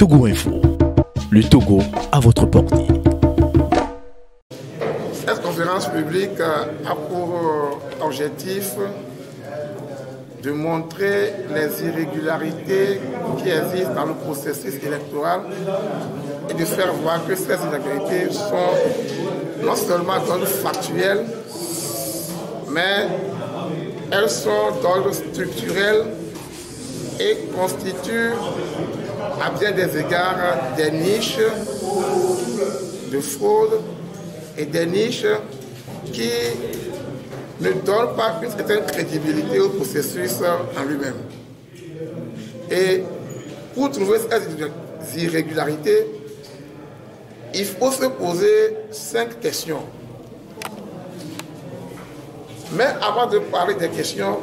Togo Info, le Togo à votre portée. Cette conférence publique a pour objectif de montrer les irrégularités qui existent dans le processus électoral et de faire voir que ces irrégularités sont non seulement d'ordre factuel, mais elles sont d'ordre structurel et constituent à bien des égards des niches de fraude et des niches qui ne donnent pas une certaine crédibilité au processus en lui-même. Et pour trouver ces irrégularités, il faut se poser 5 questions. Mais avant de parler des questions,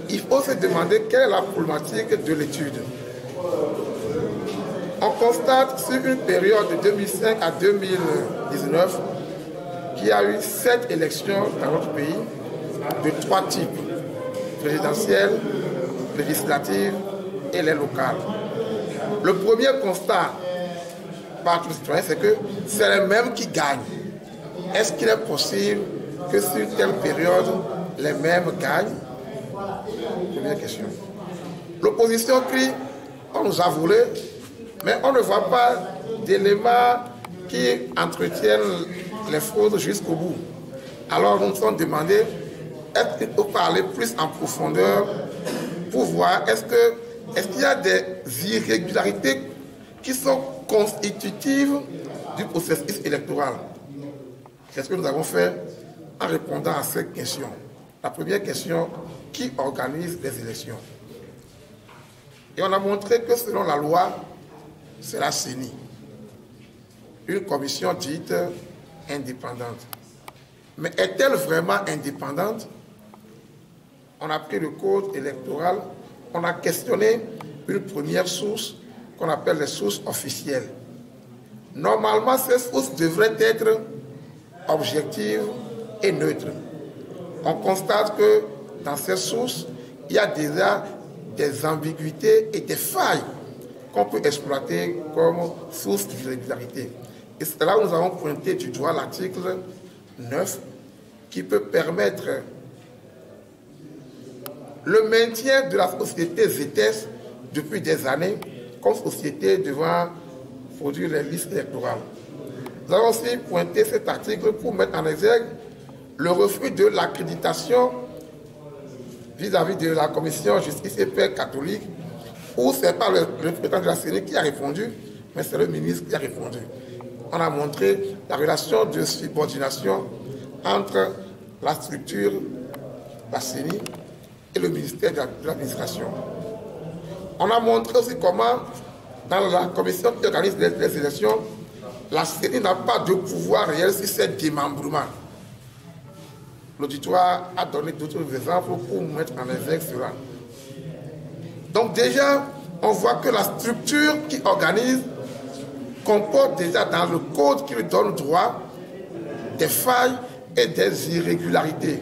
il faut se demander quelle est la problématique de l'étude. On constate sur une période de 2005 à 2019 qu'il y a eu 7 élections dans notre pays de 3 types, présidentielles, législatives et les locales. Le premier constat par tous les citoyens, c'est que c'est les mêmes qui gagnent. Est-ce qu'il est possible que sur une telle période, les mêmes gagnent? Première question. L'opposition crie, on nous a volé, mais on ne voit pas d'éléments qui entretiennent les fraudes jusqu'au bout. Alors nous nous sommes demandé, est-ce qu'il faut parler plus en profondeur pour voir est-ce qu'il y a des irrégularités qui sont constitutives du processus électoral? C'est ce que nous avons fait en répondant à cette question. La première question, qui organise les élections? Et on a montré que selon la loi, c'est la CENI, une commission dite indépendante. Mais est-elle vraiment indépendante? On a pris le code électoral, on a questionné une première source qu'on appelle les sources officielles. Normalement, ces sources devraient être objectives et neutres. On constate que dans ces sources, il y a déjà des ambiguïtés et des failles qu'on peut exploiter comme source d'irrégularité. Et c'est là où nous avons pointé du doigt l'article 9 qui peut permettre le maintien de la société ZETES depuis des années comme société devant produire les listes électorales. Nous avons aussi pointé cet article pour mettre en exergue le refus de l'accréditation vis-à-vis de la commission justice et paix catholique, où ce n'est pas le représentant de la CENI qui a répondu, mais c'est le ministre qui a répondu. On a montré la relation de subordination entre la structure, la CENI, et le ministère de l'administration. On a montré aussi comment, dans la commission qui organise les élections, la CENI n'a pas de pouvoir réel sur ces démembrements. L'auditoire a donné d'autres exemples pour mettre en exergue cela. Donc déjà, on voit que la structure qui organise comporte déjà dans le code qui lui donne droit des failles et des irrégularités.